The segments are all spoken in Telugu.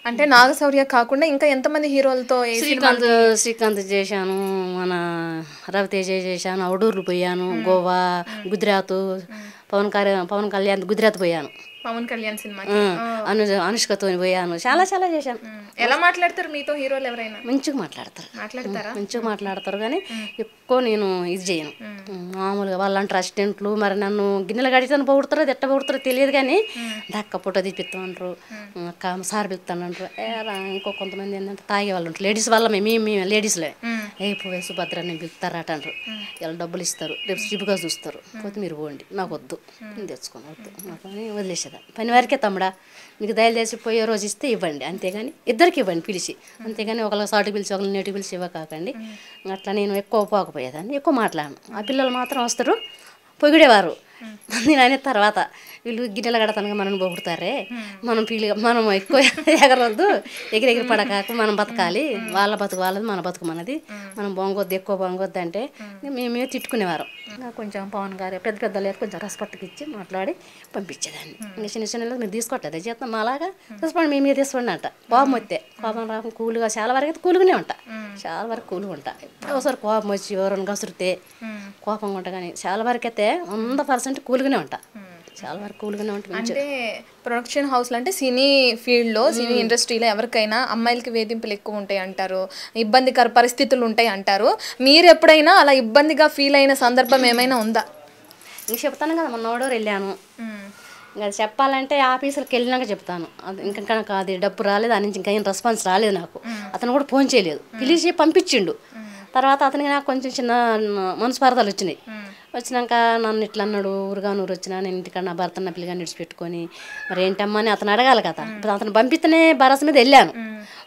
అంటే నాగశౌర్య కాకుండా ఇంకా ఎంతమంది హీరోలతో శ్రీకాంత్ చేశాను, మన రవితేజ చేశాను, అవుడూర్లు పోయాను, గోవా, గుజరాత్, పవన్ కళ్యాణ్ గుజరాత్ పోయాను, పవన్ కళ్యాణ్ సినిమా అనుష్కతో పోయాను, చాలా చాలా చేశాను. ఎలా మాట్లాడతారు మీతో హీరోలు ఎవరైనా? మంచిగా మంచిగా మాట్లాడతారు కానీ ఎక్కువ నేను ఇది చేయను. మామూలుగా వాళ్ళు అంటారు అసిస్టెంట్లు, మరి నన్ను గిన్నెలు గడితాను పొగుడుతారో ఎట్ట పొగుడుతారో తెలియదు కానీ దక్క పుట్ట తీపిస్తామంటారు, సార్ పిలుస్తానంటారు. ఇంకో కొంతమంది ఏంటంటే తాగే వాళ్ళు ఉంటారు, లేడీస్ వల్ల మేము లేడీస్లే పోయి సుభద్ర నేను పిలుస్తారట అంటారు. ఇలా డబ్బులు ఇస్తారు, రేపు చిపుగా చూస్తారు, పోతే మీరు పోండి, నాకు వద్దు, నేను తెచ్చుకోను, వద్దు నాకు అని వదిలేసేదా. పని వారికే తమ్ముడా మీకు దయచేసి పోయే రోజు ఇస్తే ఇవ్వండి, అంతేగాని ఇద్దరికి ఇవ్వండి పిలిచి, అంతేగాని ఒకళ్ళ సాటు పిలిచి ఒకళ్ళ నేటి పిలిచి ఇవ్వకాకండి. అట్లా నేను ఎక్కువ పోకపోయేదాన్ని, ఎక్కువ మాట్లాడను. ఆ పిల్లలు మాత్రం వస్తారు పొగిడేవారు. నేను అనే తర్వాత వీళ్ళు గిన్నెలు కడతానుగా మనం పొగుడతారే, మనం ఎక్కువ ఎగరవద్దు, ఎగిరెగిరి పడకాక మనం బతకాలి, వాళ్ళ బతుకు వాళ్ళది మన బతుకు మనది, మనం బొంగొద్దు ఎక్కువ బొంగొద్దు అంటే మేమే తిట్టుకునేవారు. కొంచెం పవన్ గారు పెద్ద పెద్దలు కొంచెం రసపట్టుకు ఇచ్చి మాట్లాడి పంపించేదాన్ని. ఇంకా చిన్న చిన్న మీరు తీసుకోవట్లేదు చేస్తాం అలాగా తీసుకోండి, మేమే తీసుకోండి అంట. కోపం వస్తే కోపం రాకుండా కూలుగా చాలా వరకు అయితే కూలుగానే ఉంటా, చాలా వరకు కూలుగా ఉంటా. ఒకసారి కోపం వచ్చి ఎవరైనా కసురితే కోపంగా ఉంటా, కానీ చాలా వరకు అయితే 100% కూలుగానే ఉంటా, చాలా వరకు కూలుగానే ఉంటా. అంటే ప్రొడక్షన్ హౌస్లో అంటే సినీ ఫీల్డ్లో, సినీ ఇండస్ట్రీలో ఎవరికైనా అమ్మాయిలకి వేధింపులు ఎక్కువ ఉంటాయి అంటారు, ఇబ్బందికర పరిస్థితులు ఉంటాయి అంటారు. మీరు ఎప్పుడైనా అలా ఇబ్బందిగా ఫీల్ అయిన సందర్భం ఏమైనా ఉందా? ఇంక చెప్తాను కదా, మొన్న ఓడోరు వెళ్ళాను, ఇంకా చెప్పాలంటే ఆఫీసులకు వెళ్ళినాక చెప్తాను. ఇంకా అది డబ్బు రాలేదు, దాని నుంచి ఇంకా ఏం రెస్పాన్స్ రాలేదు నాకు. అతను కూడా ఫోన్ చేయలేదు, పిలిచి పంపించిండు. తర్వాత అతనికి నాకు కొంచెం చిన్న మనస్పార్థాలు వచ్చినాయి. వచ్చినాక నన్ను ఇట్లా అన్నాడు, ఊరుగానూరు వచ్చినా నేను ఇంటికాడ నా భర్త నా పిల్లగాని విడిచిపెట్టుకొని మరి ఏంటమ్మా అని అతను అడగాలి కదా. ఇప్పుడు అతను పంపిస్తేనే భరోసా మీద వెళ్ళాను.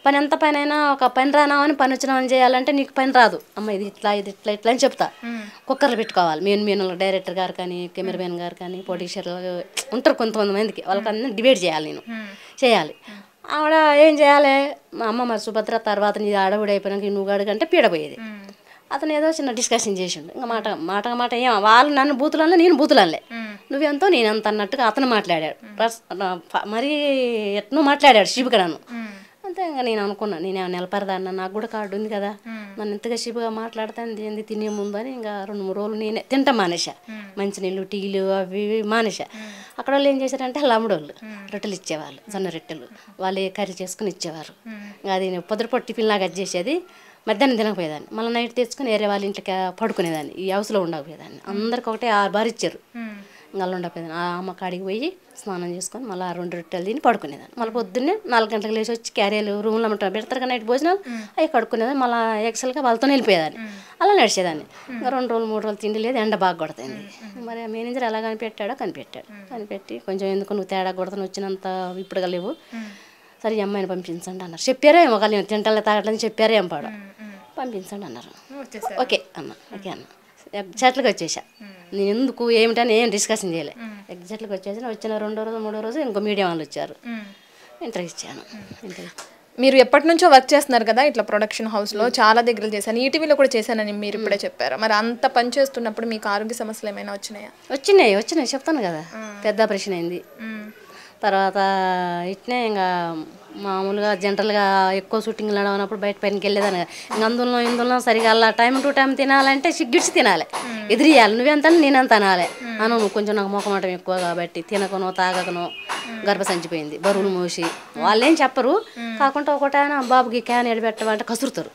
పని ఎంత పని అయినా ఒక పని రానామని పని వచ్చినామని చేయాలంటే నీకు పని రాదు అమ్మ, ఇది ఇట్లా ఇది ఇట్లా ఇట్లా అని చెప్తా. కుక్కర్లు పెట్టుకోవాలి, మెయిన్ డైరెక్టర్ గారు కానీ కెమెరామెన్ గారు కానీ ప్రొడ్యూసర్లు ఉంటారు కొంతమందికి, వాళ్ళకి అన్నీ డిబేట్ చేయాలి, నేను చేయాలి. ఆవిడ ఏం చేయాలి, మా అమ్మ మరి సుభద్ర తర్వాత నీ ఆడవుడు అయిపోయినాక నువ్వు అడుగంటే పీడపోయేది. అతను ఏదో చిన్న డిస్కషన్ చేసిండు, ఇంకా మాట ఏం వాళ్ళు నన్ను బూతులనలే, నేను బూతులనలే, నువ్వెంతో నేనెంత అన్నట్టుగా అతను మాట్లాడాడు. మరీ ఎట్నో మాట్లాడాడు శిబుగా నన్ను. అంతే ఇంకా నేను అనుకున్నాను, నేను నిలపరదాన్న, నాకు కూడా కార్డు ఉంది కదా, నన్ను ఇంతగా శిబుగా మాట్లాడతాను ఏంది తినే ముందు అని ఇంకా 2-3 రోజులు నేనే తింటా మానేసా. మంచినీళ్ళు టీలు అవి మానేసా. అక్కడ వాళ్ళు ఏం చేశారంటే లమ్మడోళ్ళు రొట్టెలు ఇచ్చేవాళ్ళు, జొన్న రొట్టెలు, వాళ్ళు కర్రీ చేసుకుని ఇచ్చేవారు. అది పొద్దుపొట్టి టిఫిన్ లాగా అది చేసేది. మధ్యాహ్నం తినకపోయేదాన్ని, మళ్ళీ నైట్ తెచ్చుకొని వేరే వాళ్ళ ఇంటికి పడుకునేదాన్ని, ఈ హౌస్లో ఉండకపోయేదాన్ని. అందరికి ఒకటే 6 బార్ ఇచ్చారు, ఇంకా ఉండకపోయేదాన్ని. ఆ అమ్మ కాడికి పోయి స్నానం చేసుకొని మళ్ళీ 2 రొట్టెలు తిని పడుకునేదాన్ని. మళ్ళీ పొద్దున్నే 4 గంటలకు లేచి వచ్చి క్యారీలు రూమ్లో పెడతారు కదా నైట్ భోజనాలు, అవి కడుక్కునేదాన్ని. మళ్ళీ ఎక్సెల్గా వాళ్ళతో వెళ్ళిపోయేదాన్ని, అలా నడిచేదాన్ని. ఇంకా 2 రోజులు 3 రోజులు తిండి లేదు, ఎండ బాగా కొడుతుంది. మరి ఆ మేనేజర్ ఎలా కనిపెట్టి కొంచెం ఎందుకు నువ్వు తేడా కొడతాను వచ్చినంత ఇప్పుడుగా లేవు, సరే ఈ అమ్మాయిని పంపించండి అన్నారు. చెప్పారే ఒకళ్ళు తింటలే తాగట్లని చెప్పారే ఎంపాడు, పంపించండి అన్నారు. ఓకే అన్న ఎగ్జాక్ట్గా వచ్చేసా. నేను ఎందుకు ఏమిటని ఏం డిస్కషన్ చేయలే, ఎగ్జాక్ట్గా వచ్చేసి వచ్చిన 2వ రోజు 3వ రోజు ఇంకో మీడియం వాళ్ళు వచ్చారు, ఇంటర్వ్యూ ఇచ్చాను. మీరు ఎప్పటి నుంచో వర్క్ చేస్తున్నారు కదా ఇట్లా ప్రొడక్షన్ హౌస్లో, చాలా దగ్గర చేశాను, ఈటీవీలో కూడా చేశానని మీరు ఇప్పుడే చెప్పారు. మరి అంత పని చేస్తున్నప్పుడు మీకు ఆరోగ్య సమస్యలు ఏమైనా వచ్చినాయా? వచ్చినాయి చెప్తాను కదా, పెద్ద ఆపరేషన్ అయింది. తర్వాత ఇట్నే ఇంకా మామూలుగా జనరల్గా ఎక్కువ షూటింగ్లు నడవనప్పుడు బయట పైనకి వెళ్ళేదాన్ని. ఇంకా ఇందులో సరిగా అలా టైం టు టైం తినాలంటే సిగ్గిడ్చి తినాలి, ఎదిరియాలి, నువ్వెంత నేనంత అనాలి. కొంచెం నాకు మొఖమాటం ఎక్కువ కాబట్టి తినకనో తాగకనో గర్భసంచిపోయింది, బరువులు మోసి. వాళ్ళేం చెప్పరు, కాకుండా ఒకటి ఆయన బాబుకి క్యాన్ ఎడబెట్టమంటే కసురుతారు.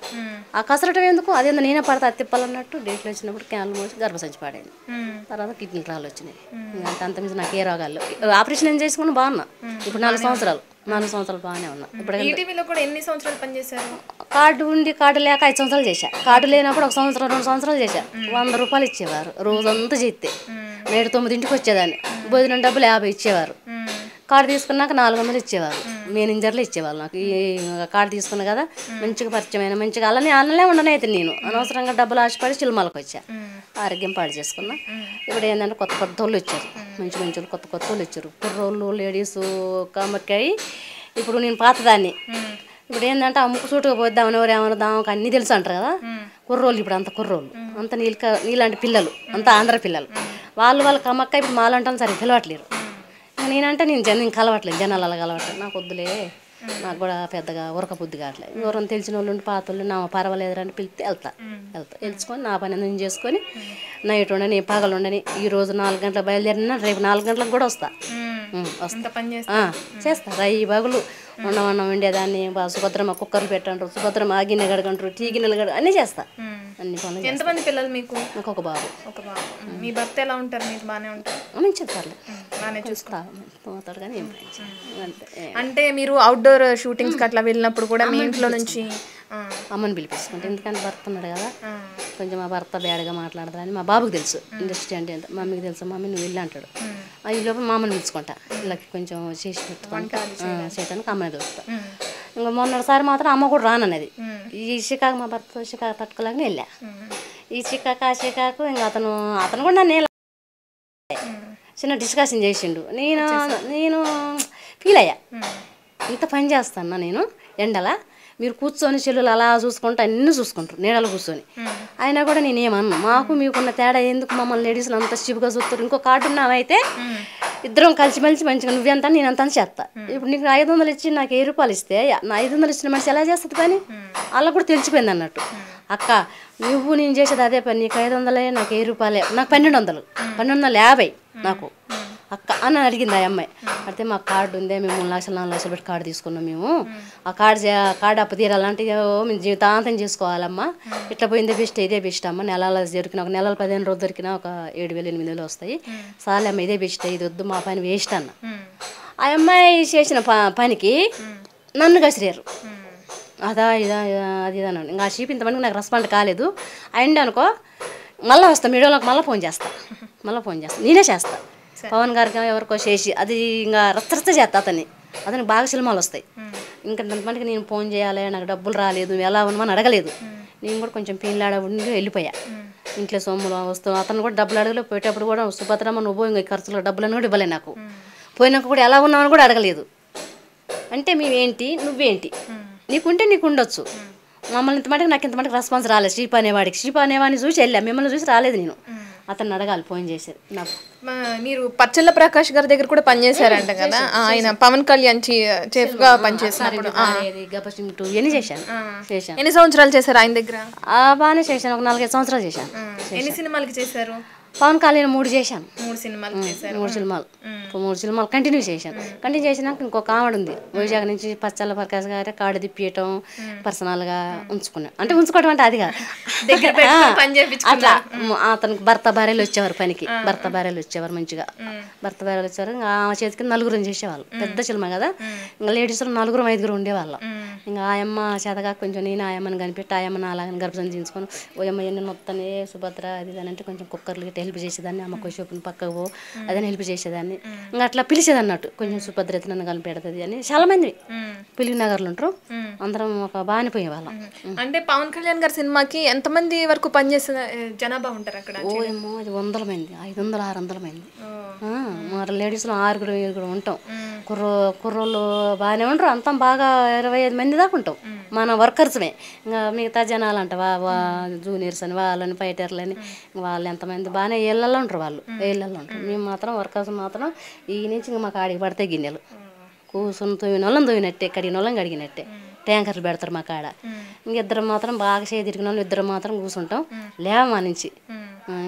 ఆ కసరటం ఎందుకు, అదేందో నేనే పడతా తిప్పాలన్నట్టు డేట్లు వచ్చినప్పుడు క్యాన్లు మోసి గర్భసంచి పాడైంది. తర్వాత కిడ్నీ రాళ్ళు వచ్చినాయి. ఇంకా అంత మించి నాకు ఏ రోగాలు, ఆపరేషన్ ఏం చేసుకుని బాగున్నా. ఇప్పుడు 4 సంవత్సరాలు బాగానే ఉన్నా. ఇప్పుడు ఈటీవీలో కూడా ఎన్ని సంవత్సరాలు పనిచేశారు? కార్డు ఉండి కార్డు లేక 5 సంవత్సరాలు చేశా. కార్డు లేనప్పుడు 1 సంవత్సరం 2 సంవత్సరాలు చేశా. 100 రూపాయలు ఇచ్చేవారు రోజంతా చేస్తే. నేడు 9ంటికి వచ్చేదాన్ని, భోజనం డబ్బులు 50 ఇచ్చేవారు. కార్డు తీసుకున్నాక 400 ఇచ్చేవారు, మేనేజర్లు ఇచ్చేవాళ్ళు నాకు. ఈ కార్డు తీసుకున్నా కదా, మంచిగా పరిచయమైన మంచిగా అలానే ఉండనైతే నేను అనవసరంగా డబ్బులు ఆశపడి చిలుమలకు వచ్చా, ఆరోగ్యం పాడు చేసుకున్నా. ఇప్పుడు ఏంటంటే కొత్త వాళ్ళు వచ్చారు, మంచి వాళ్ళు కొత్త వాళ్ళు వచ్చారు, కుర్రోళ్ళు లేడీసు కమ్మక్కాయి. ఇప్పుడు నేను పాతదాన్ని, ఇప్పుడు ఏంటంటే ఆ ముక్కు సూటుగా పోద్దామని ఎవరేమన్నా అన్నీ తెలుసు అంటారు కదా. కుర్రోళ్ళు ఇప్పుడు అంత కుర్రోళ్ళు అంత నీలాంటి పిల్లలు, అంత ఆంధ్ర పిల్లలు, వాళ్ళ కమ్మక్క ఇప్పుడు మాలంటాను సరే పిలవట్లేరు. నేనంటే నేను కలవట్లేదు, జనాలు అలా కలవట్లేదు. నాకు వద్దులే నాకు కూడా పెద్దగా ఉరకబుద్ధి కావట్లేదు. ఎవరైనా తెలిసిన వాళ్ళు ఉండి పాత వాళ్ళు నా పర్వాలేదురా అని పిలిస్తే వెళ్తా వెళ్చుకొని నా పని నేను చేసుకొని నైట్ ఉండని పగలు ఉండని ఈరోజు 4 గంటలకు బయలుదేరినా రేపు 4 గంటలకు కూడా వస్తా. చేస్తా రై బగులు ఉండమన్నం వండేదాన్ని సుభద్రమ్మ కుక్కర్లు పెట్టంటారు, సుభద్రమ్మ ఆ గిన్నె గడగంటారు, టీ గిన్నెలు గడ అన్నీ చేస్తా. అన్ని పనులు. ఎంతమంది పిల్లలు మీకు? నాకు ఒక బాబు. మీ భర్త ఎలా ఉంటారు? మీరు బాగానే ఉంటారు? మంచిది పర్లేదు, బాగానే చూస్తా. పోతాడు కానీ ఏం అంటే మీరు అవుట్డోర్ షూటింగ్స్కి అట్లా వెళ్ళినప్పుడు కూడా మీ ఇంట్లో నుంచి అమ్మని పిలిపించుకుంటే, ఎందుకంటే భర్త ఉన్నాడు కదా, కొంచెం మా భర్త బ్యాడ్గా మాట్లాడతారని మా బాబుకి తెలుసు ఇండస్ట్రీ అంటే ఎంత. మమ్మీకి తెలుసు, మమ్మీ నువ్వు వెళ్ళి అంటాడు. ఈ లోపల మా అమ్మని పిలుచుకుంటా, వీళ్ళకి కొంచెం చేసి పెట్టుకుంటా చేయడానికి అమ్మని పిలుస్తా. ఇంకా మొన్నటిసారి మాత్రం అమ్మ కూడా రానన్నది. ఈ చికాకు మా భర్త చికాకు తట్టుకోలేకనే వెళ్ళా. ఈ చికాకు ఆ చికాకు ఇంకా అతను కూడా నన్ను చిన్న డిస్కషన్ చేసిండు. నేను ఫీల్ అయ్యా, ఇంత పని చేస్తాను నేను ఎండలా, మీరు కూర్చొని చెల్లులు అలా చూసుకుంటూ అన్నీ చూసుకుంటారు నీడలు కూర్చొని. అయినా కూడా నేనేమన్నా మాకు మీకున్న తేడా ఎందుకు, మమ్మల్ని లేడీస్లు అంత చిపుగా చూస్తారు. ఇంకో కార్డు ఉన్నామైతే ఇద్దరం కలిసిమెలిసి మంచిగా నువ్వెంత నేనంత చేస్తా. ఇప్పుడు నీకు 500 ఇచ్చి నాకు 1000 రూపాయలు ఇస్తే నా 500 ఇచ్చిన మనిషి ఎలా చేస్తుంది పని? వాళ్ళకు కూడా తెలిసిపోయింది అన్నట్టు. అక్క నువ్వు నేను చేసేది అదే పని, నీకు 500 నాకు 1000 రూపాయలే, నాకు 1200 1250 నాకు అక్క అని అడిగింది ఆ అమ్మాయి. అయితే మాకు కార్డు ఉందే, మేము 3 లక్షలు 4 లక్షలు పెట్టి కార్డు తీసుకున్నాం మేము, ఆ కార్డు అప్పు తీరాలంటే మేము జీవితాంతం చేసుకోవాలమ్మా, ఇట్లా పోయిందే బెస్ట్ ఇదే బెస్ట్ అమ్మ, నెలలు దొరికిన ఒక నెలలు 15 రోజులు దొరికినా ఒక 7,000 8,000 వస్తాయి, సాలే అమ్మ ఇదే బెస్ట్, ఇది వద్దు మా పని వేస్ట్ అన్న. ఆ అమ్మాయి చేసిన పనికి నన్ను కసిరారు. అదా ఇదా అది ఇదా అన్నాడు. ఇంకా ఆ షీప్ ఇంతమందికి నాకు రెస్పాండ్ కాలేదు. అండ్ అనుకో మళ్ళీ వస్తాను మీడియోలోకి మళ్ళీ ఫోన్ చేస్తా నేనే చేస్తా. పవన్ గారికి ఎవరికో చేసి అది ఇంకా రచ్చ చేస్తా అతనికి బాగా సినిమాలు వస్తాయి. ఇంకా ఇంతమందికి నేను ఫోన్ చేయాలి, నాకు డబ్బులు రాలేదు, నువ్వు ఎలా ఉన్నామని అడగలేదు. నేను కూడా కొంచెం పీన్లాడ ఉండి వెళ్ళిపోయా. ఇంట్లో సొమ్ములు వస్తాం, అతను కూడా డబ్బులు అడగలేదు. పోయేటప్పుడు కూడా సుభద్రమ్మ నువ్వు ఇంకా ఖర్చులో డబ్బులను కూడా ఇవ్వలే నాకు. పోయినాక కూడా ఎలా ఉన్నామని కూడా అడగలేదు. అంటే మేమేంటి నువ్వేంటి, నీకుంటే నీకు ఉండొచ్చు, మమ్మల్ని ఇంతమందికి నాకు ఇంతమందికి రెస్పాన్స్ రాలేదు. శ్రీప అనేవాడిని చూసి వెళ్ళా, మిమ్మల్ని చూసి రాలేదు. నేను అతన్ని అడగాలి ఫోన్ చేసేది. నాకు మీరు పచ్చళ్ళ ప్రకాష్ గారి దగ్గర కూడా పనిచేశారంట కదా, ఆయన పవన్ కళ్యాణ్ చీఫ్ గా పనిచేసినప్పుడు ఎన్ని చేశాను. ఎన్ని సంవత్సరాలు చేశారు ఆయన దగ్గర? బాగానే చేశాను, ఒక 4-5 సంవత్సరాలు చేశాను. ఎన్ని సినిమాలకి చేశారు? పవన్ కళ్యాణ్ 3 చేశాను. 3 సినిమాలు చేశారు. 3 సినిమాలు కంటిన్యూ చేసినాక ఇంకొక ఆవిడ ఉంది వైజాగ్ నుంచి, పచ్చళ్ళ ప్రకాష్ గారే కార్డు తిప్పియటం పర్సనల్గా ఉంచుకున్నాను. అంటే ఉంచుకోవడం అంటే అది కాదు, అట్లా అతనికి భర్త భార్యలు వచ్చేవారు పనికి, భర్త భార్యలు వచ్చేవారు మంచిగా, భర్త భార్యలు వచ్చేవారు. ఇంకా ఆ చేతికి 4 చేసేవాళ్ళు, పెద్ద సినిమా కదా, ఇంకా లేడీస్లో 4-5 ఉండేవాళ్ళం. ఇంకా ఆయమ్మ చేతగా కొంచెం నేను ఆయమ్మని కనిపెట్టి ఆయమ్మని అలాగని గర్భం తీసుకొని ఓయమ్మ ఎన్ని నొత్తనే సుభద్ర అది అని అంటే కొంచెం కుక్కర్లు హెల్ప్ చేసేదాన్ని, అమ్మ కొంచెం పక్కకు పో అదని హెల్ప్ చేసేదాన్ని. ఇంకా అట్లా పిలిచేది అన్నట్టు, కొంచెం సుభద్ర అయితే నన్ను కలిపెడుతుంది అని. చాలా మంది పిలివి నగర్లు ఉంటారు, అందరం ఒక బాగానే పోయేవాళ్ళం. అంటే పవన్ కళ్యాణ్ గారి సినిమాకి ఎంతమంది వరకు పనిచేసే జనాభా ఉంటారు అక్కడ? ఏమో అది 100 మంది, 500-600 మంది. మరి లేడీస్లో 6-7 ఉంటాం. కుర్రోళ్ళు బాగానే ఉంటారు, అంతా బాగా 25 మంది దాకా ఉంటాం మన వర్కర్స్మే. ఇంకా మిగతా జనాలు అంట జూనియర్స్ అని వాళ్ళని ఫైటర్లని వాళ్ళు ఎంతమంది బాగానే ఇళ్ళల్లో ఉంటారు, వాళ్ళు ఇళ్ళల్లో ఉంటారు. మేము మాత్రం వర్కర్స్ మాత్రం ఈ నుంచి ఇంకా మాకు ఆడికి పడితే గిన్నెలు కూర్చొని తోవిన వాళ్ళని తోవినట్టే, కడిగిన వాళ్ళని కడిగినట్టే, ట్యాంకర్లు పెడతారు మా కాడ. ఇంకిద్దరు మాత్రం బాగా తిరిగిన వాళ్ళు ఇద్దరు మాత్రం కూర్చుంటాం లేవ మా నుంచి.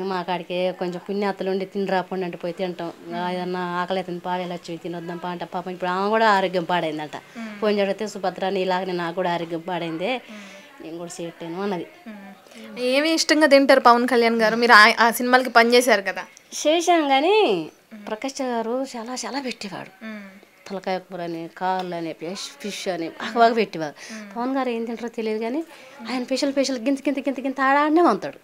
మా కాడికి కొంచెం పుణ్యాతలు ఉండి తిని రాకుండా అంటే పోయి తింటాం. ఏదన్నా ఆకలి అవుతుంది పాడేలా వచ్చి తినొద్దాం పా అంటే పాపం ఇప్పుడు ఆమె కూడా ఆరోగ్యం పాడైందంట. పోయిన చదివితే సుభద్ర నీలాగనే నాకు కూడా ఆరోగ్యం పాడైందే, నేను కూడా చేయట్లేను అన్నది. ఏమి ఇష్టంగా తింటారు పవన్ కళ్యాణ్ గారు? మీరు ఆ సినిమాలకి పనిచేశారు కదా. చేశాం కానీ ప్రకాష్ గారు చాలా చాలా పెట్టేవాడు. తలకాయ కూర అని, కాళ్ళు అని, ఫిష్ అని బాగా పెట్టేవారు. పవన్ గారు ఏం తింటారో తెలియదు కానీ ఆయన స్పెషల్ గింత ఆడాడనే వంతాడు.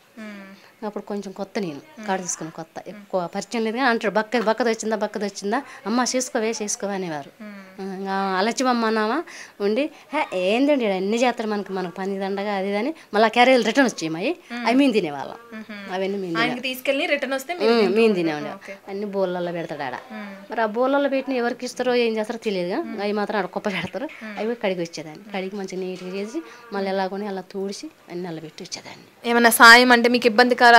అప్పుడు కొంచెం కొత్త, నేను కాడు తీసుకుని కొత్త, ఎక్కువ పరిచయం లేదు కానీ అంటాడు బక్కది వచ్చిందా అమ్మ చేసుకోవే అనేవారు. అలచ్చిబమ్మ అన్నామా ఉండి ఏందండి అన్ని చేస్తారు మనకు పని దండగా అది అని మళ్ళీ క్యారేజీలు రిటర్న్ వచ్చేయమాయి అవి మేము తినేవాళ్ళం. అవన్నీ మేము తీసుకెళ్ళి రిటర్న్ వస్తే మేము తినేవాళ్ళం. అన్ని బోళ్ళల్లో పెడతాడు ఆడ. మరి ఆ బోళ్ళల్లో పెట్టిన ఎవరికి ఇస్తారో ఏం చేస్తారో తెలియదుగా, అవి మాత్రం ఆడ కుప్ప పెడతారు. అవి కడిగి వచ్చేదాన్ని, కడిగి మంచిగా నీట్గా చేసి మళ్ళీ ఎలాగొని అలా తూడిచి అన్ని అలా పెట్టి వచ్చేదాన్ని. ఏమన్నా సాయం అంటే మీకు ఇబ్బందికర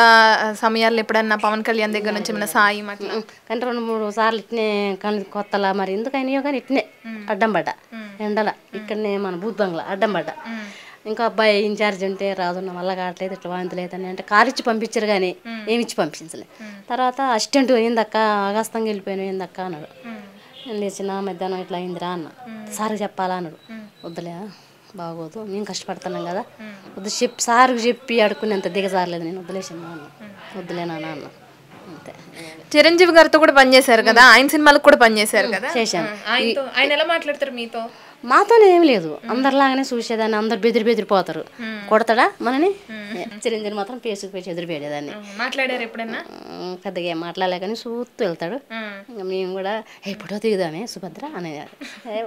సమయాల్లో ఎప్పుడన్నా పవన్ కళ్యాణ్ దగ్గర నుంచి ఏమైనా సాయం అట్లా? కానీ 2-3 సార్లు ఇట్నే కొత్తలా మరి ఎందుకైనాయో కానీ ఇట్నే అడ్డం పడ్డా ఎండల ఇక్కడనే మన బూత్ బంగ్లా అడ్డం పడ్డా. ఇంకా అబ్బాయి ఇన్ఛార్జ్ ఉంటే రాదు నా వల్ల కావట్లేదు ఇట్లా వాంతులేదని అంటే కారు ఇచ్చి పంపించారు కానీ ఏమి ఇచ్చి పంపించలే. తర్వాత అసిస్టెంట్ ఏందక్క ఆగాస్తంగా వెళ్ళిపోయాను ఏందక్క అన్నాడు. నేను లేచిన మధ్యాహ్నం ఇట్లా అయిందిరా అన్న. సార్ చెప్పాలా అన్నాడు. వద్దులే బాగోదు మేము కష్టపడుతున్నాం కదా వద్దు చెప్పి సార్కి చెప్పి అడుక్కునేంత దిగజారలేదు నేను వదిలేసాను అన్న. వద్దులేనా అన్న అంతే. చిరంజీవి గారితో కూడా పనిచేశారు కదా, ఆయన సినిమాలకు కూడా పనిచేశారు కదా. చేశాను. ఆయన ఎలా మాట్లాడతారు మీతో? మాతోనే ఏం లేదు అందరిలాగానే చూసేదాన్ని. అందరు బెదిరిపోతారు. కొడతాడా మనని? చిరంజీవి మాత్రం పేసుకు పేసి ఎదిరిపోయేదాన్ని. మాట్లాడారు ఎప్పుడన్నా? పెద్దగా ఏం మాట్లాడలే కానీ చూస్తూ వెళ్తాడు. మేము కూడా ఫోటో దిగుదామే సుభద్ర అనేది.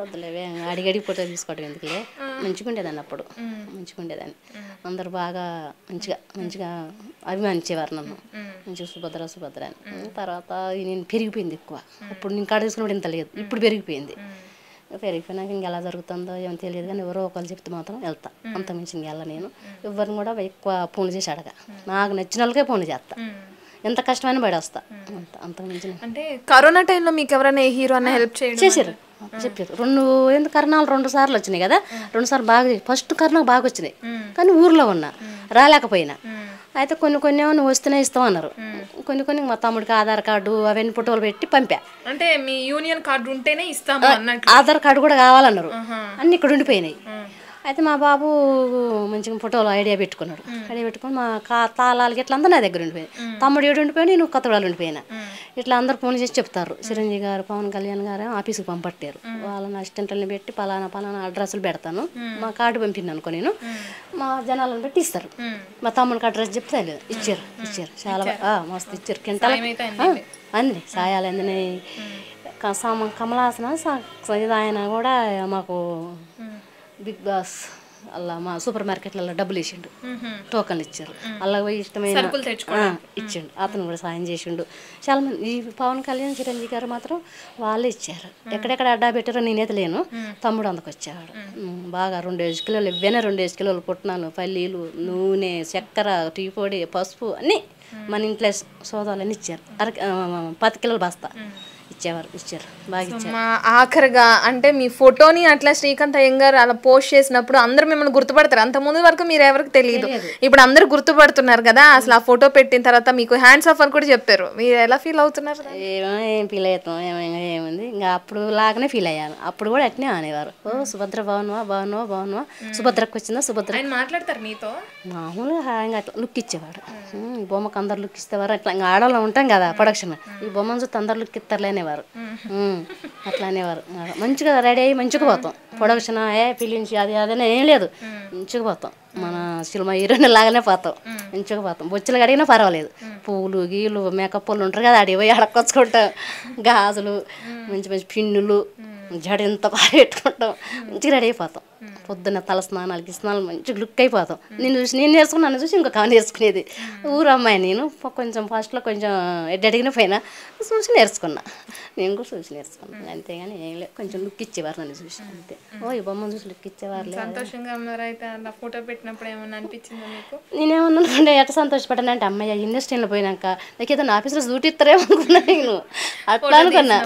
వద్దులేవే అడిగడి ఫోటో తీసుకోవడం ఎందుకులే. మంచిగా ఉండేదాన్ని అప్పుడు మంచిగా ఉండేదాన్ని. అందరు బాగా మంచిగా అభిమానించేవారు నన్ను. మంచిగా సుభద్ర సుభద్ర అని. తర్వాత నేను పెరిగిపోయింది ఎక్కువ. అప్పుడు నేను కాడ తీసుకున్నప్పుడు ఇంత లేదు, ఇప్పుడు పెరిగిపోయింది. పెరిగిపోయినాక ఇంకెలా జరుగుతుందో ఏమో తెలియదు కానీ ఎవరో ఒకరు చెప్తే మాత్రం వెళ్తా. అంత మించి వెళ్ళ నేను ఎవరిని కూడా ఎక్కువ ఫోన్లు చేసి అడగా. నాకు నచ్చిన వాళ్ళకే ఫోన్లు చేస్తా. ఎంత కష్టమైన బయట వస్తా. అంత మించి. అంటే కరోనా టైంలో మీకు ఎవరైనా హీరో అన్న హెల్ప్ చేశారు చెప్పారు. కరోనాలు 2 సార్లు వచ్చినాయి కదా. 2 సార్లు బాగా ఫస్ట్ కరోనా బాగా వచ్చినాయి కానీ ఊర్లో ఉన్నా రాలేకపోయినా. అయితే కొన్ని ఏమో నువ్వు వస్తేనే ఇస్తాం అన్నారు. కొన్ని మా తమ్ముడికి ఆధార్ కార్డు అవన్నీ ఫోటోలు పెట్టి పంపా. అంటే మీ యూనియన్ కార్డు ఉంటేనే ఇస్తాము అన్నట్టు. ఆధార్ కార్డు కూడా కావాలన్నారు. అన్ని ఇక్కడ ఉండిపోయినాయి. అయితే మా బాబు మంచిగా ఫోటోలు ఐడియా పెట్టుకున్నాడు. ఐడియా పెట్టుకుని మా తాళాలకి ఇట్లా అంతా నా దగ్గర ఉండిపోయింది. తమ్ముడు ఏడు ఉండిపోయినా నేను కొత్తవాళ్ళు ఉండిపోయినా. ఇట్లా అందరు ఫోన్ చేసి చెప్తారు. చిరంజీవి గారు పవన్ కళ్యాణ్ గారు ఆఫీస్కి పంపట్టారు. వాళ్ళని అసిస్టెంట్లని పెట్టి పలానా అడ్రస్లు పెడతాను మా కార్డు పంపింది అనుకో నేను మా జనాలను పెట్టి ఇస్తారు. మా తమ్ముడికి అడ్రస్ చెప్తే ఇచ్చారు చాలా మస్తు ఇచ్చారు. కింటాల అంది సాయాలు అందినాయి. కమలాసన ఆయన కూడా మాకు బిగ్ బాస్ అలా మా సూపర్ మార్కెట్లలో డబ్బులు వేసిండు. టోకన్లు ఇచ్చారు. అలా పోయి ఇష్టమైన ఇచ్చిండు. అతను కూడా సాయం చేసిండు. చాలా మంది ఈ పవన్ కళ్యాణ్ చిరంజీవి గారు మాత్రం వాళ్ళే ఇచ్చారు. ఎక్కడెక్కడ అడ్డా పెట్టారో నేనైతే లేను. తమ్ముడు అందుకొచ్చాడు. బాగా 2 కిలోలు ఇవ్వనే 2 కిలోలు పుట్నాలు పల్లీలు నూనె చక్కెర టీ పొడి పసుపు అన్నీ మన ఇంట్లో సోదాలన్నీ ఇచ్చారు. 10 కిలోలు బస్తా ఇచ్చారు బాగా ఇచ్చారు. ఆఖరిగా అంటే మీ ఫోటోని అట్లా శ్రీకాంత్ అయ్యంగారు అలా పోస్ట్ చేసినప్పుడు అందరూ మిమ్మల్ని గుర్తుపడతారు. అంత ముందు వరకు మీరు ఎవరికి తెలియదు, ఇప్పుడు అందరు గుర్తుపడుతున్నారు కదా. అసలు ఆ ఫోటో పెట్టిన తర్వాత మీకు హ్యాండ్స్ ఆఫ్ అని కూడా చెప్పారు. మీరు ఎలా ఫీల్ అవుతున్నారు? ఏం ఫీల్ అవుతాం ఏముంది ఇంకా అప్పుడు లాగానే ఫీల్ అయ్యాను. అప్పుడు కూడా అట్నే అనేవారు. సుభద్ర బాగున్నావా సుభద్రకు వచ్చిందా సుభద్ర మాట్లాడతారు మీతో మామూలుగా ఇంకా అట్లా లుక్ ఇచ్చేవాడు. ఈ బొమ్మకు అందరు లుక్ ఇస్తేవారు. అట్లా ఇంకా ఆడవాళ్ళు ఉంటాం కదా ప్రొడక్షన్ ఈ బొమ్మను చూస్తే అందరు లుక్ ఇస్తారులేనేవారు. అట్లా అనేవారు. మంచిగా రెడీ అయ్యి మంచిగా పోతాం. ప్రొడక్షన్ ఫిలిమ్స్ అదే ఏం లేదు మంచిగా పోతాం. మన సినిమా హీరోయిన్ లాగానే పోతాం. మంచిగా పోతాం. బొచ్చులు కడిగినా పర్వాలేదు. పూలు గీలు మేకప్ పూలు ఉంటారు కదా అడిగి పోయి అడకొచ్చుకుంటాం. గాజులు మంచి పిన్నులు జడ ఎంత బాగా పెట్టుకుంటాం. మంచిగా రెడీ అయిపోతాం. పొద్దున్న తల స్నానాలకి మంచిగా లుక్ అయిపోతాం. నేను నేర్చుకుని నన్ను చూసి ఇంకొక నేర్చుకునేది. ఊరు అమ్మాయి నేను కొంచెం ఫస్ట్లో కొంచెం అడిగిన పోయినా చూసి నేర్చుకున్నా. నేను కూడా చూసి నేర్చుకున్నాను అంతేగాని ఏం లేదు. కొంచెం లుక్ ఇచ్చేవారు నన్ను చూసి అంతే. ఈ బొమ్మను చూసి లుక్ ఇచ్చేవారు. సంతోషంగా ఉన్నారైతే ఫోటో పెట్టినప్పుడు ఏమన్నా అనిపించిందా మీకు? నేనేమన్నా ఎట్లా సంతోషపడ్డానంటే అమ్మాయి ఇండస్ట్రీలో పోయినాక నాకు ఏదైనా ఆఫీస్లో డ్యూటీ ఇస్తారేమో అనుకున్నా. నేను అట్లా అనుకున్నా.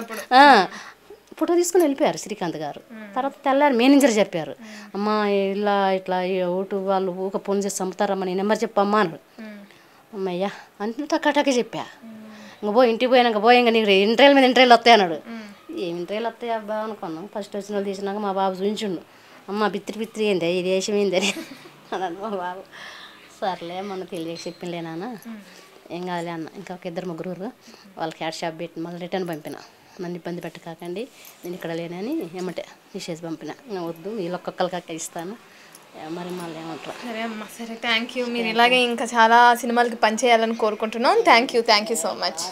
ఫోటో తీసుకుని వెళ్ళిపోయారు శ్రీకాంత్ గారు. తర్వాత తెల్లారు మేనేజర్ చెప్పారు. అమ్మ ఇట్లా ఓటు వాళ్ళు ఊక ఫోన్ చేసి చంపుతారమ్మా నీ నెంబర్ చెప్పమ్మా అన్నాడు. అమ్మయ్యా అంటే టక్కే చెప్పా. ఇంక ఇంటికి పోయినాక ఇంకా నీకు ఇంటర్వ్యూల మీద ఇంటర్వ్యూలు వస్తాయి అన్నాడు. ఏం ఇంటర్వ్యూలు వస్తాయి అబ్బా అనుకున్నాం. ఫస్ట్ వచ్చిన వాళ్ళు తీసినాక మా బాబు చూపించుండు. అమ్మ బిత్తిరి ఏంది ఈ దేశం ఏందని అన్నాడు మా బాబు. సర్లే మొన్న తెలియక చెప్పిందిలే నాన్న ఏం కాదులే అన్న. ఇంకొక 2-3 వాళ్ళకి హ్యాడ్ షాప్ పెట్టి మళ్ళీ రిటర్న్ పంపిన. నన్ను ఇబ్బంది పెట్టకాకండి నేను ఇక్కడ లేనని ఏమంటే నిషేధ పంపిన. వద్దు వీళ్ళు ఒక్కొక్కరికి ఇస్తాను మరి మళ్ళీ ఏమంటారు. సరే అమ్మ సరే థ్యాంక్ యూ. మీరు ఇలాగే ఇంకా చాలా సినిమాలకి పనిచేయాలని కోరుకుంటున్నాం. Thank you so much.